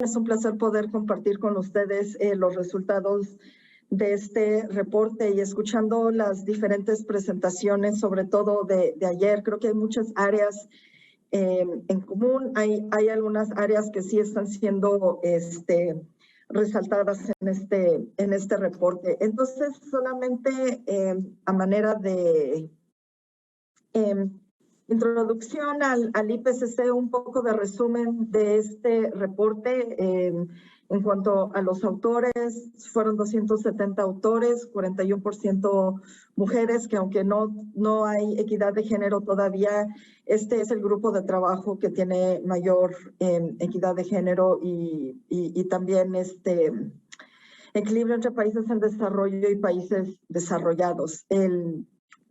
es un placer poder compartir con ustedes los resultados de este reporte y escuchando las diferentes presentaciones, sobre todo de ayer. Creo que hay muchas áreas en común. Hay algunas áreas que sí están siendo resaltadas en este reporte. Entonces, solamente a manera de introducción al IPCC, un poco de resumen de este reporte. En cuanto a los autores, fueron 270 autores, 41% mujeres, que aunque no hay equidad de género todavía, este es el grupo de trabajo que tiene mayor equidad de género y también equilibrio entre países en desarrollo y países desarrollados.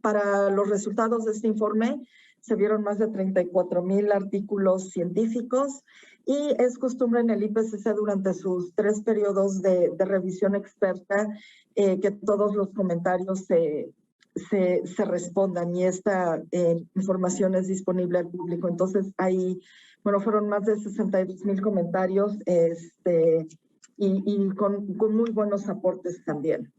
Para los resultados de este informe, se vieron más de 34,000 artículos científicos y es costumbre en el IPCC durante sus 3 periodos de revisión experta que todos los comentarios se respondan y esta información es disponible al público. Entonces, fueron más de 62,000 comentarios y con muy buenos aportes también.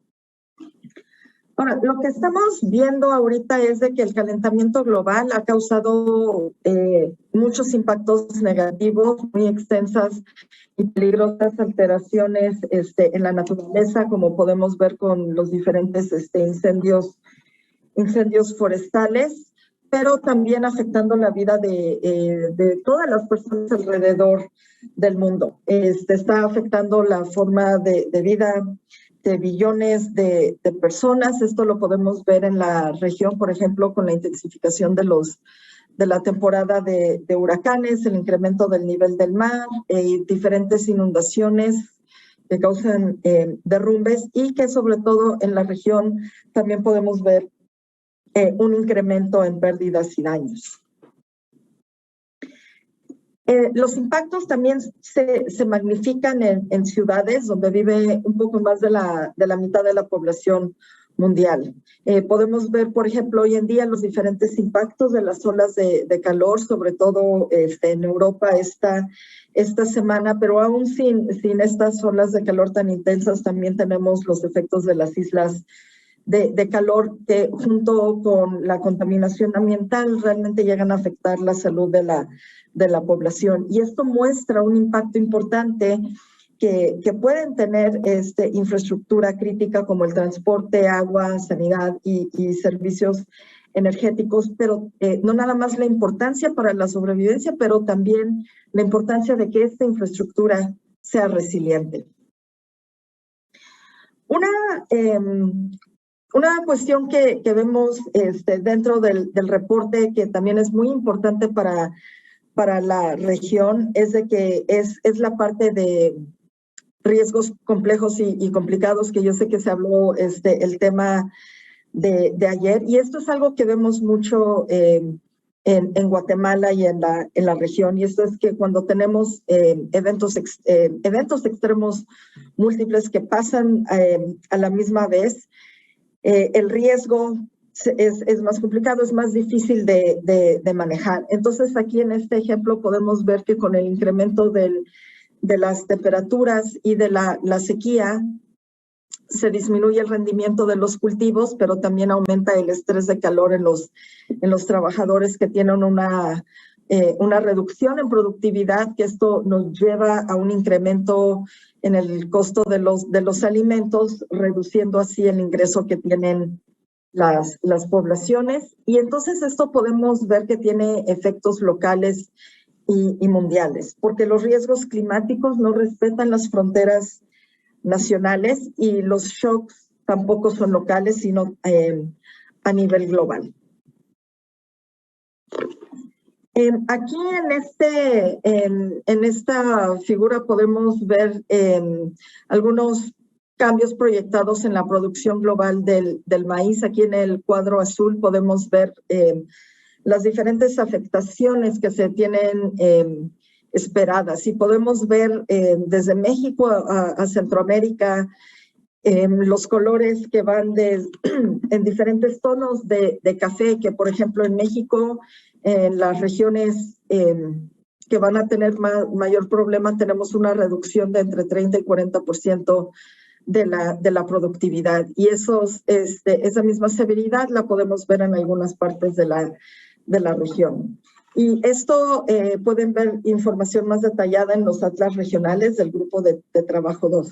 Ahora, lo que estamos viendo ahorita es de que el calentamiento global ha causado muchos impactos negativos, muy extensas y peligrosas alteraciones en la naturaleza, como podemos ver con los diferentes incendios forestales, pero también afectando la vida de todas las personas alrededor del mundo. Está afectando la forma de vida de billones de personas. Esto lo podemos ver en la región, por ejemplo, con la intensificación de la temporada de huracanes, el incremento del nivel del mar, diferentes inundaciones que causan derrumbes y que sobre todo en la región también podemos ver un incremento en pérdidas y daños. Los impactos también se magnifican en ciudades donde vive un poco más de la mitad de la población mundial. Podemos ver, por ejemplo, hoy en día los diferentes impactos de las olas de calor, sobre todo en Europa esta semana, pero aún sin estas olas de calor tan intensas, también tenemos los efectos de las islas de calor que junto con la contaminación ambiental realmente llegan a afectar la salud de la población. Y esto muestra un impacto importante que pueden tener infraestructura crítica como el transporte, agua, sanidad y servicios energéticos, pero no nada más la importancia para la sobrevivencia, pero también la importancia de que esta infraestructura sea resiliente. Una cuestión que vemos dentro del reporte que también es muy importante para la región es de que es la parte de riesgos complejos y complicados, que yo sé que se habló el tema de ayer, y esto es algo que vemos mucho en Guatemala y en la región, y esto es que cuando tenemos eventos extremos múltiples que pasan a la misma vez, el riesgo es más complicado, es más difícil de manejar. Entonces, aquí en este ejemplo podemos ver que con el incremento de las temperaturas y de la sequía, se disminuye el rendimiento de los cultivos, pero también aumenta el estrés de calor en los trabajadores que tienen una reducción en productividad, que esto nos lleva a un incremento en el costo de los alimentos, reduciendo así el ingreso que tienen las poblaciones. Y entonces esto podemos ver que tiene efectos locales y mundiales, porque los riesgos climáticos no respetan las fronteras nacionales y los shocks tampoco son locales, sino a nivel global. Aquí en esta figura podemos ver algunos cambios proyectados en la producción global del maíz. Aquí en el cuadro azul podemos ver las diferentes afectaciones que se tienen esperadas. Y podemos ver desde México a Centroamérica los colores que van en diferentes tonos de café, que por ejemplo en México, en las regiones que van a tener mayor problema, tenemos una reducción de entre 30 y 40% de la productividad. Y esa misma severidad la podemos ver en algunas partes de la región. Y esto pueden ver información más detallada en los atlas regionales del Grupo de Trabajo 2.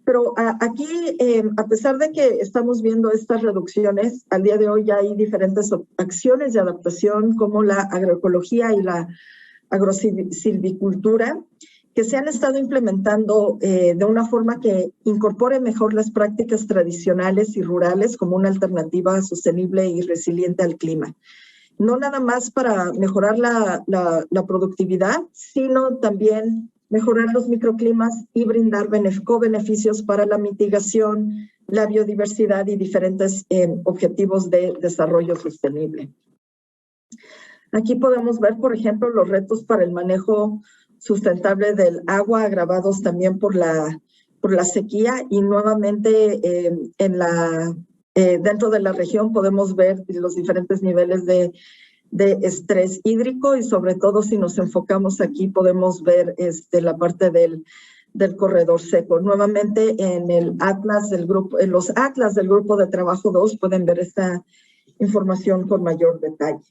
Pero aquí, a pesar de que estamos viendo estas reducciones, al día de hoy ya hay diferentes acciones de adaptación como la agroecología y la agrosilvicultura que se han estado implementando de una forma que incorpore mejor las prácticas tradicionales y rurales como una alternativa sostenible y resiliente al clima. No nada más para mejorar la productividad, sino también mejorar los microclimas y brindar beneficios para la mitigación, la biodiversidad y diferentes objetivos de desarrollo sostenible. Aquí podemos ver, por ejemplo, los retos para el manejo sustentable del agua, agravados también por la sequía, y nuevamente dentro de la región podemos ver los diferentes niveles de estrés hídrico, y sobre todo si nos enfocamos aquí podemos ver la parte del corredor seco. Nuevamente en los atlas del Grupo de Trabajo 2 pueden ver esta información con mayor detalle.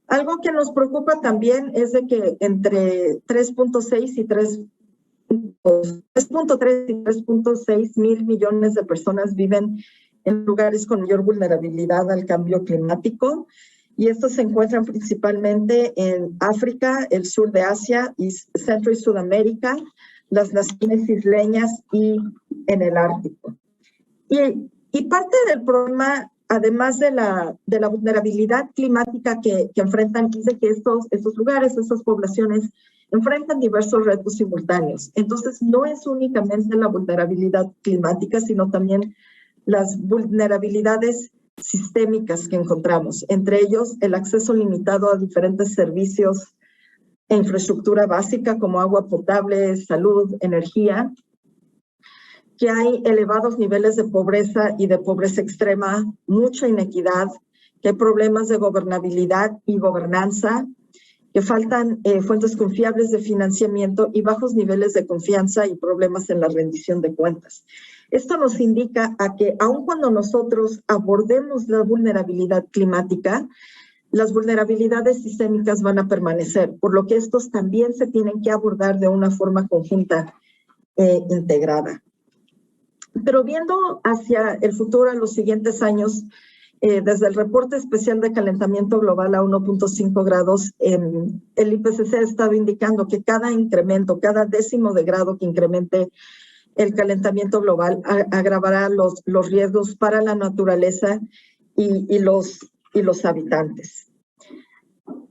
Algo que nos preocupa también es de que entre 3.6 y 3.6 mil millones de personas viven en lugares con mayor vulnerabilidad al cambio climático, y estos se encuentran principalmente en África, el sur de Asia, y Centro y Sudamérica, las naciones isleñas y en el Ártico. Y parte del problema, además de la vulnerabilidad climática que enfrentan, es de que estos lugares, estas poblaciones, enfrentan diversos retos simultáneos. Entonces, no es únicamente la vulnerabilidad climática, sino también las vulnerabilidades sistémicas que encontramos, entre ellos el acceso limitado a diferentes servicios e infraestructura básica como agua potable, salud, energía, que hay elevados niveles de pobreza y de pobreza extrema, mucha inequidad, que hay problemas de gobernabilidad y gobernanza, que faltan fuentes confiables de financiamiento y bajos niveles de confianza y problemas en la rendición de cuentas. Esto nos indica a que aun cuando nosotros abordemos la vulnerabilidad climática, las vulnerabilidades sistémicas van a permanecer, por lo que estos también se tienen que abordar de una forma conjunta e integrada. Pero viendo hacia el futuro, a los siguientes años, desde el reporte especial de calentamiento global a 1.5 grados, el IPCC ha estado indicando que cada incremento, cada décimo de grado que incremente el calentamiento global agravará los riesgos para la naturaleza y los habitantes.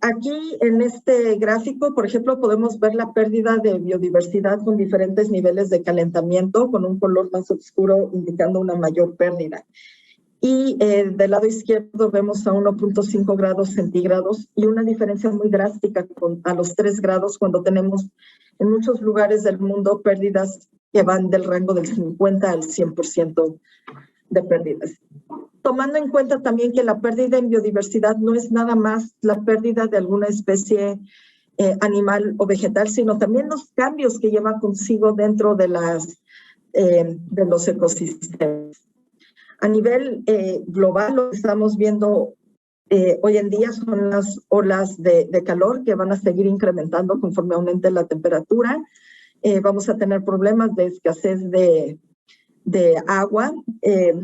Aquí en este gráfico, por ejemplo, podemos ver la pérdida de biodiversidad con diferentes niveles de calentamiento, con un color más oscuro indicando una mayor pérdida. Y del lado izquierdo vemos a 1.5 grados centígrados y una diferencia muy drástica a los 3 grados cuando tenemos en muchos lugares del mundo pérdidas que van del rango del 50 al 100% de pérdidas. Tomando en cuenta también que la pérdida en biodiversidad no es nada más la pérdida de alguna especie animal o vegetal, sino también los cambios que lleva consigo dentro de los ecosistemas. A nivel global, lo que estamos viendo hoy en día son las olas de calor que van a seguir incrementando conforme aumente la temperatura. Vamos a tener problemas de escasez de agua.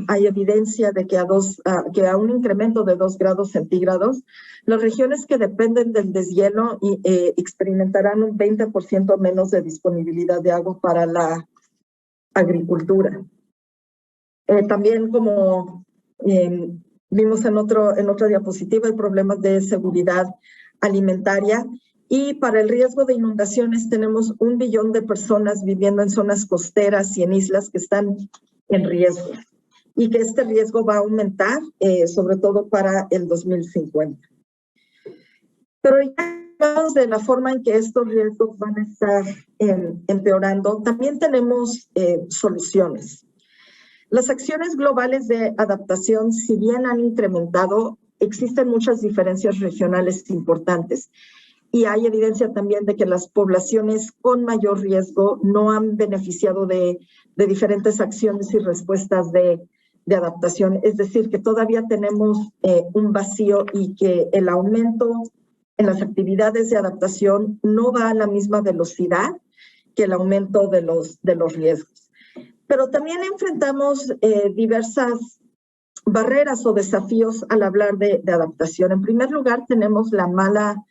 Hay evidencia de que a un incremento de 2 grados centígrados, las regiones que dependen del deshielo experimentarán un 20% menos de disponibilidad de agua para la agricultura. También, como vimos en otra diapositiva, hay problemas de seguridad alimentaria. Y para el riesgo de inundaciones tenemos 1 billón de personas viviendo en zonas costeras y en islas que están en riesgo. Y que este riesgo va a aumentar, sobre todo para el 2050. Pero ya hablamos de la forma en que estos riesgos van a estar empeorando. También tenemos soluciones. Las acciones globales de adaptación, si bien han incrementado, existen muchas diferencias regionales importantes. y hay evidencia también de que las poblaciones con mayor riesgo no han beneficiado de diferentes acciones y respuestas de adaptación. Es decir, que todavía tenemos un vacío y que el aumento en las actividades de adaptación no va a la misma velocidad que el aumento de los riesgos. Pero también enfrentamos diversas barreras o desafíos al hablar de adaptación. En primer lugar, tenemos la mala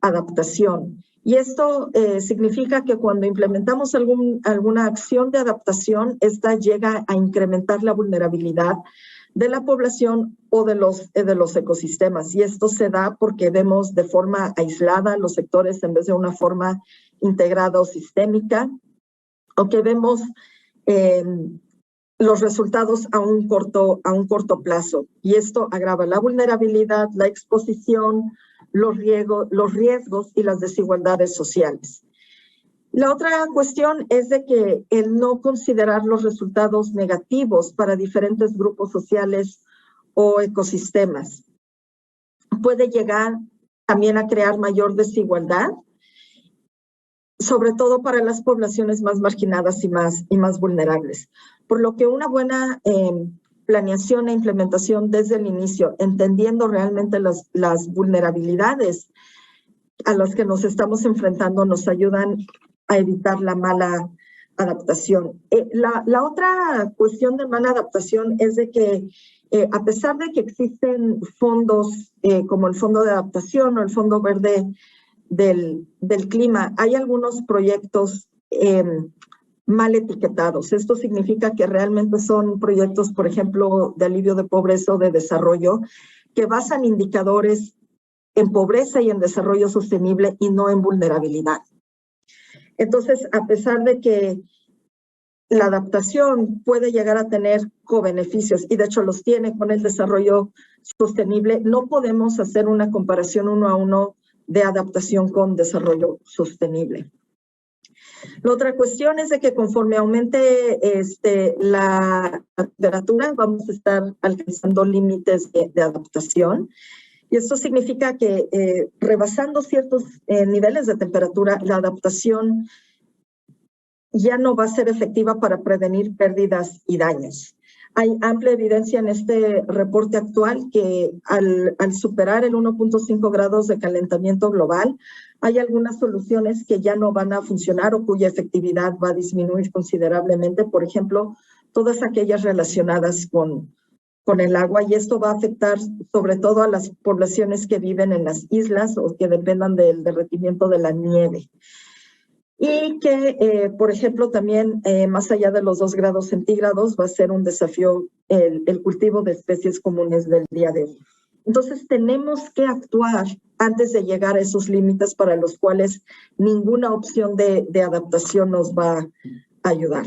adaptación. Y esto significa que cuando implementamos alguna acción de adaptación, esta llega a incrementar la vulnerabilidad de la población o de los ecosistemas. Y esto se da porque vemos de forma aislada los sectores en vez de una forma integrada o sistémica, o que vemos los resultados a un corto plazo. Y esto agrava la vulnerabilidad, la exposición, los riesgos y las desigualdades sociales. La otra cuestión es de que el no considerar los resultados negativos para diferentes grupos sociales o ecosistemas puede llegar también a crear mayor desigualdad, sobre todo para las poblaciones más marginadas y más vulnerables. Por lo que una buena planeación e implementación desde el inicio, entendiendo realmente las vulnerabilidades a las que nos estamos enfrentando, nos ayudan a evitar la mala adaptación. La otra cuestión de mala adaptación es de que a pesar de que existen fondos como el Fondo de Adaptación o el Fondo Verde del clima, hay algunos proyectos mal etiquetados. Esto significa que realmente son proyectos, por ejemplo, de alivio de pobreza o de desarrollo, que basan indicadores en pobreza y en desarrollo sostenible y no en vulnerabilidad. Entonces, a pesar de que la adaptación puede llegar a tener cobeneficios, y de hecho los tiene con el desarrollo sostenible, no podemos hacer una comparación uno a uno de adaptación con desarrollo sostenible. La otra cuestión es de que conforme aumente la temperatura, vamos a estar alcanzando límites de adaptación. Y esto significa que rebasando ciertos niveles de temperatura, la adaptación ya no va a ser efectiva para prevenir pérdidas y daños. Hay amplia evidencia en este reporte actual que al superar el 1.5 grados de calentamiento global, hay algunas soluciones que ya no van a funcionar o cuya efectividad va a disminuir considerablemente. Por ejemplo, todas aquellas relacionadas con el agua, y esto va a afectar sobre todo a las poblaciones que viven en las islas o que dependan del derretimiento de la nieve. Y que, por ejemplo, también más allá de los 2 grados centígrados va a ser un desafío el cultivo de especies comunes del día de hoy. Entonces tenemos que actuar antes de llegar a esos límites para los cuales ninguna opción de adaptación nos va a ayudar.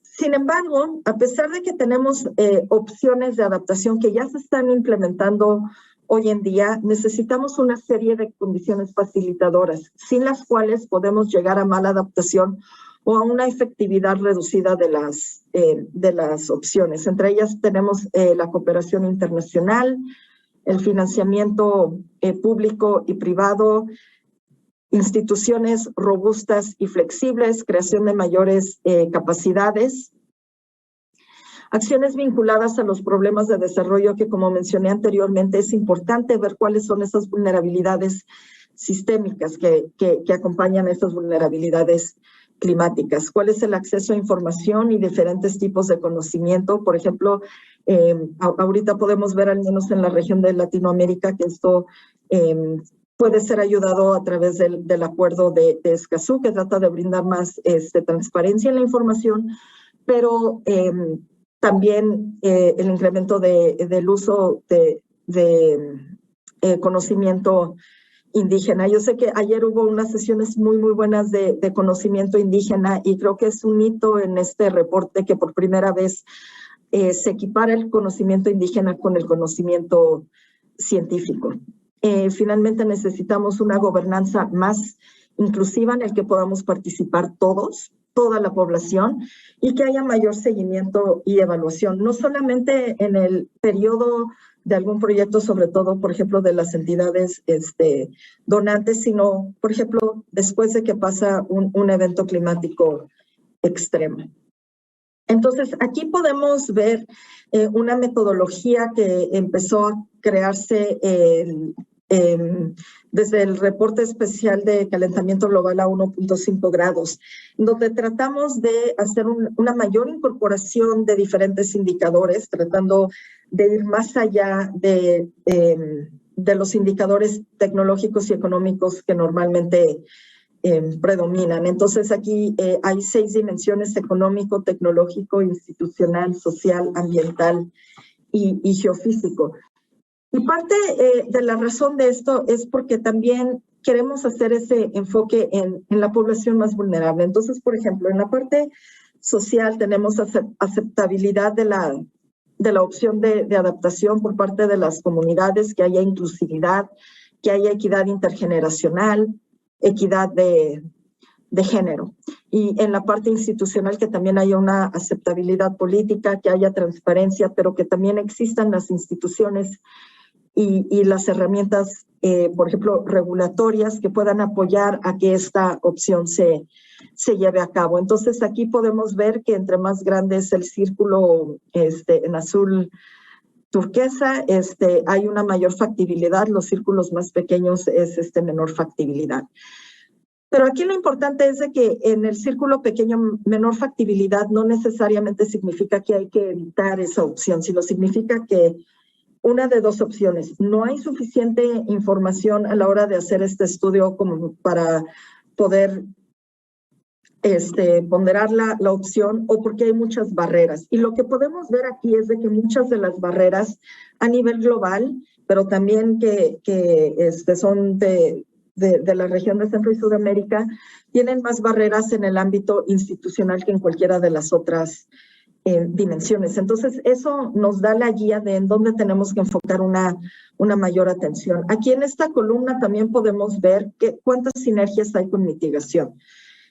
Sin embargo, a pesar de que tenemos opciones de adaptación que ya se están implementando hoy en día, necesitamos una serie de condiciones facilitadoras, sin las cuales podemos llegar a mala adaptación o a una efectividad reducida de las opciones. Entre ellas tenemos la cooperación internacional, el financiamiento público y privado, instituciones robustas y flexibles, creación de mayores capacidades, acciones vinculadas a los problemas de desarrollo que, como mencioné anteriormente, es importante ver cuáles son esas vulnerabilidades sistémicas que acompañan a estas vulnerabilidades climáticas. ¿Cuál es el acceso a información y diferentes tipos de conocimiento? Por ejemplo, ahorita podemos ver, al menos en la región de Latinoamérica, que esto puede ser ayudado a través del acuerdo de Escazú, que trata de brindar más transparencia en la información, pero también el incremento del uso de conocimiento indígena. Yo sé que ayer hubo unas sesiones muy buenas de conocimiento indígena, y creo que es un hito en este reporte que por primera vez se equipara el conocimiento indígena con el conocimiento científico. Finalmente necesitamos una gobernanza más inclusiva en el que podamos participar todos toda la población y que haya mayor seguimiento y evaluación, no solamente en el periodo de algún proyecto, sobre todo, por ejemplo, de las entidades donantes, sino, por ejemplo, después de que pasa un evento climático extremo. Entonces, aquí podemos ver una metodología que empezó a crearse desde el reporte especial de calentamiento global a 1.5 grados, donde tratamos de hacer una mayor incorporación de diferentes indicadores, tratando de ir más allá de los indicadores tecnológicos y económicos que normalmente predominan. Entonces aquí hay 6 dimensiones: económico, tecnológico, institucional, social, ambiental y geofísico. Y parte de la razón de esto es porque también queremos hacer ese enfoque en la población más vulnerable. Entonces, por ejemplo, en la parte social tenemos aceptabilidad de la opción de adaptación por parte de las comunidades, que haya inclusividad, que haya equidad intergeneracional, equidad de género. Y en la parte institucional, que también haya una aceptabilidad política, que haya transparencia, pero que también existan las instituciones y las herramientas, por ejemplo, regulatorias, que puedan apoyar a que esta opción se lleve a cabo. Entonces, aquí podemos ver que entre más grande es el círculo en azul turquesa, hay una mayor factibilidad. Los círculos más pequeños es menor factibilidad. Pero aquí lo importante es de que en el círculo pequeño, menor factibilidad no necesariamente significa que hay que evitar esa opción, sino significa que una de 2 opciones: no hay suficiente información a la hora de hacer este estudio como para poder ponderar la opción, o porque hay muchas barreras. Y lo que podemos ver aquí es de que muchas de las barreras a nivel global, pero también que son de la región de Centro y Sudamérica, tienen más barreras en el ámbito institucional que en cualquiera de las otras dimensiones. Entonces, eso nos da la guía de en dónde tenemos que enfocar una mayor atención. Aquí en esta columna también podemos ver cuántas sinergias hay con mitigación.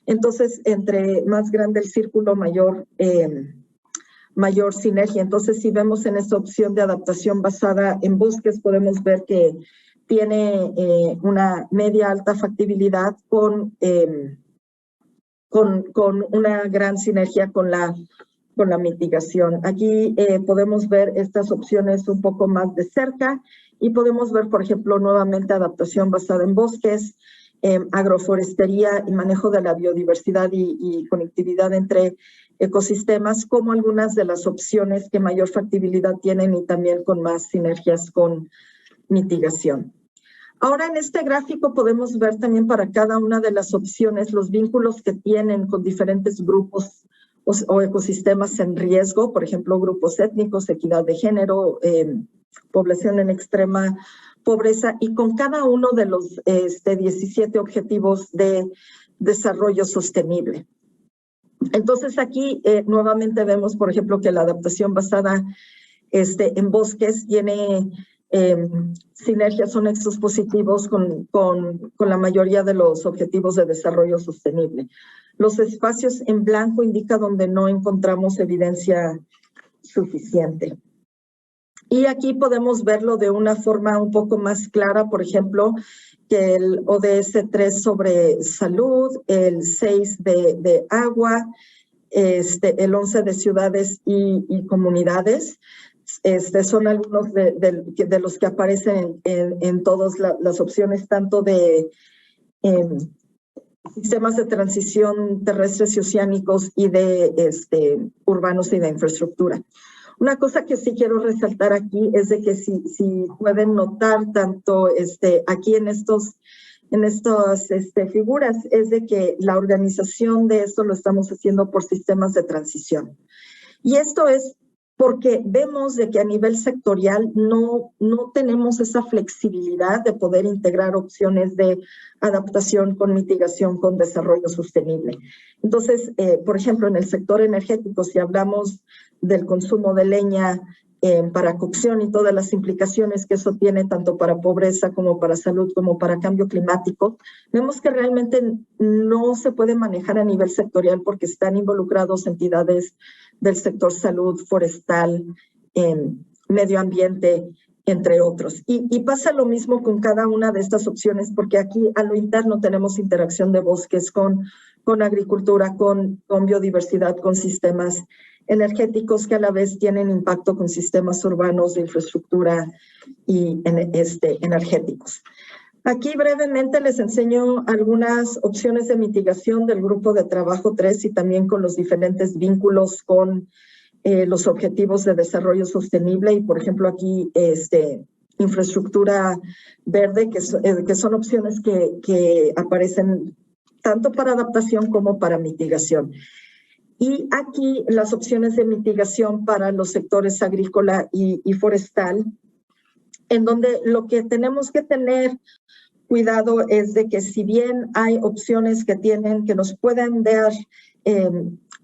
Entonces, entre más grande el círculo, mayor sinergia. Entonces, si vemos en esta opción de adaptación basada en bosques, podemos ver que tiene una media alta factibilidad con una gran sinergia con la mitigación. Aquí podemos ver estas opciones un poco más de cerca y podemos ver, por ejemplo, nuevamente adaptación basada en bosques, agroforestería y manejo de la biodiversidad y conectividad entre ecosistemas como algunas de las opciones que mayor factibilidad tienen y también con más sinergias con mitigación. Ahora en este gráfico podemos ver también para cada una de las opciones los vínculos que tienen con diferentes grupos o ecosistemas en riesgo, por ejemplo, grupos étnicos, equidad de género, población en extrema pobreza, y con cada uno de los 17 objetivos de desarrollo sostenible. Entonces aquí nuevamente vemos, por ejemplo, que la adaptación basada en bosques tiene sinergias o nexos positivos con la mayoría de los objetivos de desarrollo sostenible. Los espacios en blanco indican donde no encontramos evidencia suficiente. Y aquí podemos verlo de una forma un poco más clara, por ejemplo, que el ODS 3 sobre salud, el 6 de agua, el 11 de ciudades y comunidades. Son algunos de los que aparecen en todas las opciones, tanto de sistemas de transición terrestres y oceánicos y de urbanos y de infraestructura. Una cosa que sí quiero resaltar aquí es de que si pueden notar tanto aquí en estas figuras, es de que la organización de esto lo estamos haciendo por sistemas de transición. Y esto es porque vemos de que a nivel sectorial no tenemos esa flexibilidad de poder integrar opciones de adaptación con mitigación, con desarrollo sostenible. Entonces, por ejemplo, en el sector energético, si hablamos del consumo de leña para cocción y todas las implicaciones que eso tiene tanto para pobreza como para salud como para cambio climático, vemos que realmente no se puede manejar a nivel sectorial porque están involucrados entidades del sector salud, forestal, medio ambiente, entre otros. Y pasa lo mismo con cada una de estas opciones, porque aquí a lo interno tenemos interacción de bosques con agricultura, con biodiversidad, con sistemas energéticos que a la vez tienen impacto con sistemas urbanos de infraestructura y energéticos. Aquí brevemente les enseño algunas opciones de mitigación del grupo de trabajo 3 y también con los diferentes vínculos con los objetivos de desarrollo sostenible y, por ejemplo, aquí infraestructura verde, que son opciones que aparecen tanto para adaptación como para mitigación. Y aquí las opciones de mitigación para los sectores agrícola y forestal, en donde lo que tenemos que tener cuidado es de que si bien hay opciones que nos pueden dar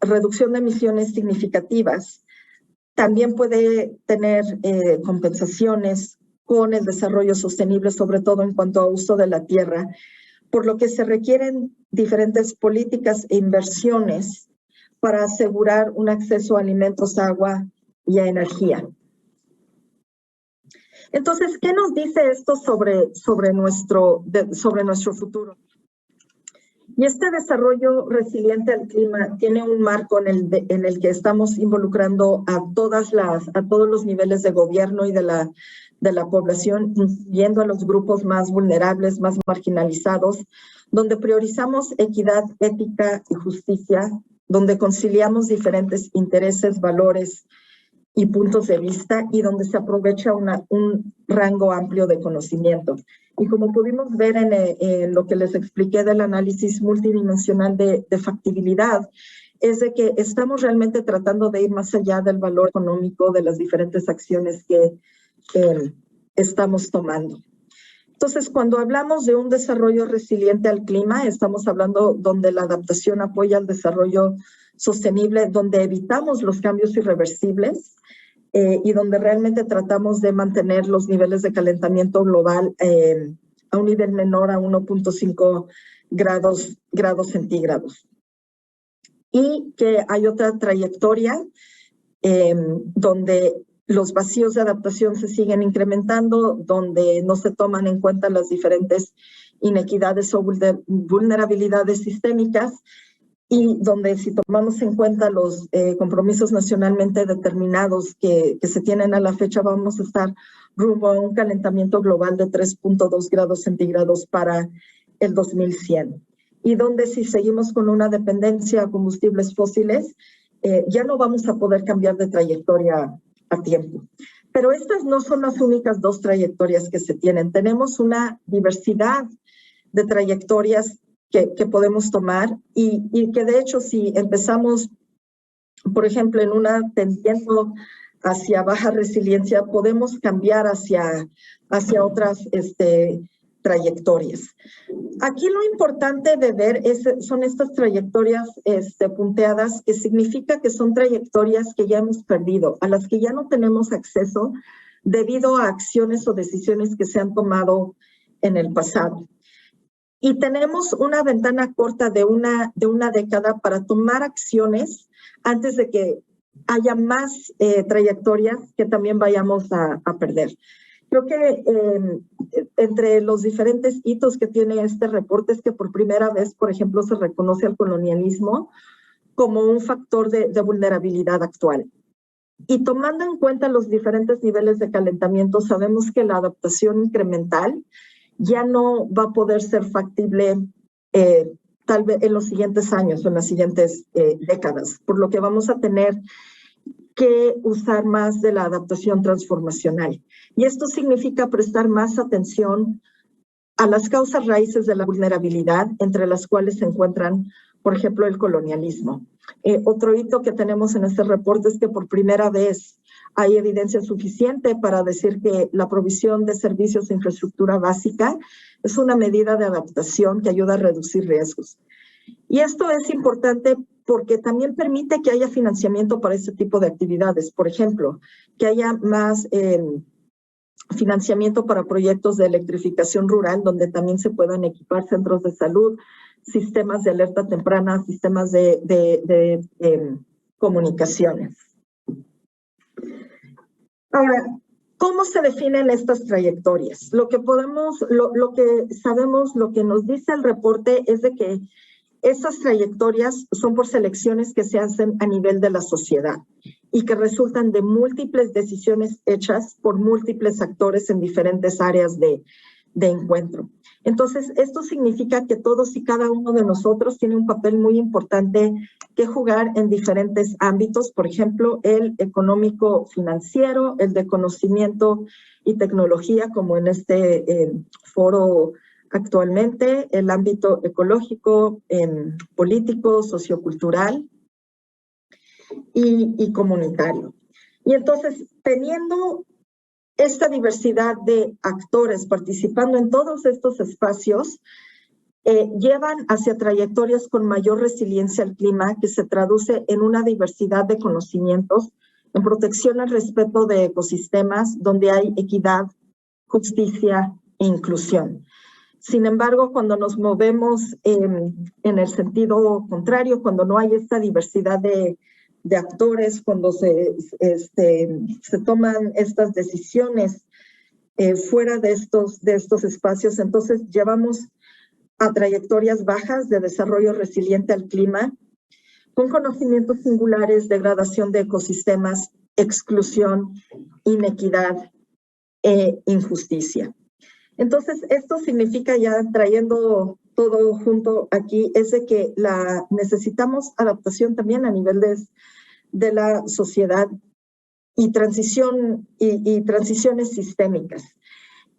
reducción de emisiones significativas, también puede tener compensaciones con el desarrollo sostenible, sobre todo en cuanto a uso de la tierra, por lo que se requieren diferentes políticas e inversiones para asegurar un acceso a alimentos, agua y a energía. Entonces, ¿qué nos dice esto sobre nuestro futuro? Y este desarrollo resiliente al clima tiene un marco en el que estamos involucrando a todos los niveles de gobierno y de la población, incluyendo a los grupos más vulnerables, más marginalizados, donde priorizamos equidad, ética y justicia, donde conciliamos diferentes intereses, valores y puntos de vista y donde se aprovecha un rango amplio de conocimiento. Y como pudimos ver en lo que les expliqué del análisis multidimensional de factibilidad, es de que estamos realmente tratando de ir más allá del valor económico de las diferentes acciones que estamos tomando. Entonces, cuando hablamos de un desarrollo resiliente al clima, estamos hablando donde la adaptación apoya al desarrollo sostenible, donde evitamos los cambios irreversibles y donde realmente tratamos de mantener los niveles de calentamiento global a un nivel menor a 1.5 grados centígrados. Y que hay otra trayectoria donde los vacíos de adaptación se siguen incrementando, donde no se toman en cuenta las diferentes inequidades o vulnerabilidades sistémicas y donde si tomamos en cuenta los compromisos nacionalmente determinados que se tienen a la fecha, vamos a estar rumbo a un calentamiento global de 3.2 grados centígrados para el 2100. Y donde si seguimos con una dependencia a combustibles fósiles, ya no vamos a poder cambiar de trayectoria a tiempo. Pero estas no son las únicas dos trayectorias que se tienen. Tenemos una diversidad de trayectorias que podemos tomar y que de hecho si empezamos, por ejemplo, en una tendiendo hacia baja resiliencia, podemos cambiar hacia otras trayectorias. Aquí lo importante de ver son estas trayectorias punteadas, que significa que son trayectorias que ya hemos perdido, a las que ya no tenemos acceso debido a acciones o decisiones que se han tomado en el pasado. Y tenemos una ventana corta de una década para tomar acciones antes de que haya más trayectorias que también vayamos a perder. Creo que entre los diferentes hitos que tiene este reporte es que por primera vez, por ejemplo, se reconoce al colonialismo como un factor de vulnerabilidad actual. Y tomando en cuenta los diferentes niveles de calentamiento, sabemos que la adaptación incremental ya no va a poder ser factible tal vez en los siguientes años o en las siguientes décadas, por lo que vamos a tener que usar más de la adaptación transformacional. Y esto significa prestar más atención a las causas raíces de la vulnerabilidad, entre las cuales se encuentran, por ejemplo, el colonialismo. Otro hito que tenemos en este reporte es que por primera vez hay evidencia suficiente para decir que la provisión de servicios de infraestructura básica es una medida de adaptación que ayuda a reducir riesgos. Y esto es importante porque también permite que haya financiamiento para este tipo de actividades. Por ejemplo, que haya más financiamiento para proyectos de electrificación rural, donde también se puedan equipar centros de salud, sistemas de alerta temprana, sistemas de comunicaciones. Ahora, ¿cómo se definen estas trayectorias? Lo que sabemos, lo que nos dice el reporte es de que esas trayectorias son por selecciones que se hacen a nivel de la sociedad y que resultan de múltiples decisiones hechas por múltiples actores en diferentes áreas de encuentro. Entonces, esto significa que todos y cada uno de nosotros tiene un papel muy importante que jugar en diferentes ámbitos, por ejemplo, el económico financiero, el de conocimiento y tecnología, como en este foro actualmente, el ámbito ecológico, político, sociocultural y comunitario. Y entonces, teniendo esta diversidad de actores participando en todos estos espacios, llevan hacia trayectorias con mayor resiliencia al clima, que se traduce en una diversidad de conocimientos, en protección al respeto de ecosistemas, donde hay equidad, justicia e inclusión. Sin embargo, cuando nos movemos en el sentido contrario, cuando no hay esta diversidad de actores, cuando se toman estas decisiones fuera de estos espacios, entonces llevamos a trayectorias bajas de desarrollo resiliente al clima, con conocimientos singulares, degradación de ecosistemas, exclusión, inequidad e injusticia. Entonces, esto significa, ya trayendo todo junto aquí, es de que necesitamos adaptación también a nivel de la sociedad y transiciones sistémicas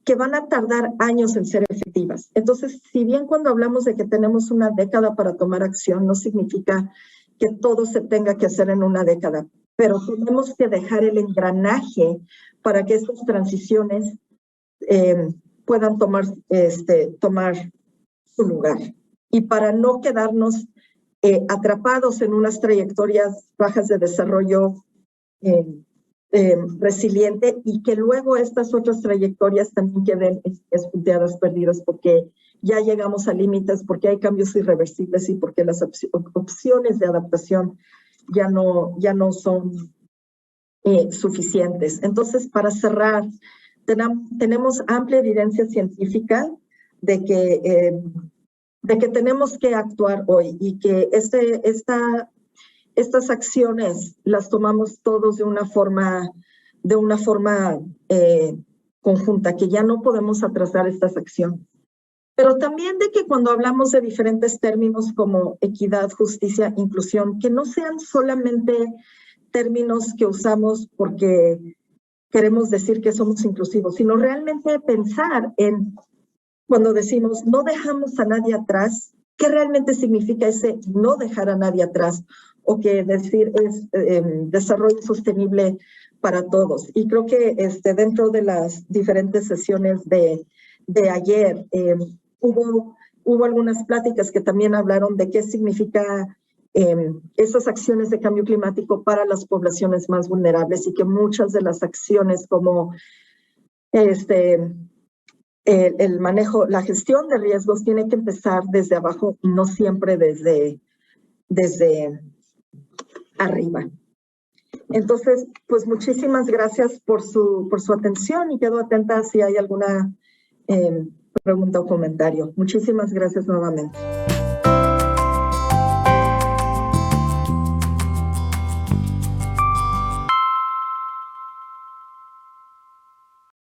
que van a tardar años en ser efectivas. Entonces, si bien cuando hablamos de que tenemos una década para tomar acción, no significa que todo se tenga que hacer en una década, pero tenemos que dejar el engranaje para que estas transiciones puedan tomar su lugar. Y para no quedarnos atrapados en unas trayectorias bajas de desarrollo resiliente, y que luego estas otras trayectorias también queden esputeadas, perdidas, porque ya llegamos a límites, porque hay cambios irreversibles y porque las opciones de adaptación ya no son suficientes. Entonces, para cerrar, tenemos amplia evidencia científica de que tenemos que actuar hoy, y que estas acciones las tomamos todos de una forma conjunta, que ya no podemos atrasar estas acciones. Pero también de que cuando hablamos de diferentes términos como equidad, justicia, inclusión, que no sean solamente términos que usamos porque queremos decir que somos inclusivos, sino realmente pensar en, cuando decimos no dejamos a nadie atrás, ¿qué realmente significa ese no dejar a nadie atrás? O que decir es desarrollo sostenible para todos. Y creo que dentro de las diferentes sesiones de ayer, hubo algunas pláticas que también hablaron de qué significa esas acciones de cambio climático para las poblaciones más vulnerables, y que muchas de las acciones como el manejo, la gestión de riesgos tiene que empezar desde abajo y no siempre desde arriba. Entonces, pues muchísimas gracias por su atención, y quedo atenta si hay alguna pregunta o comentario. Muchísimas gracias nuevamente.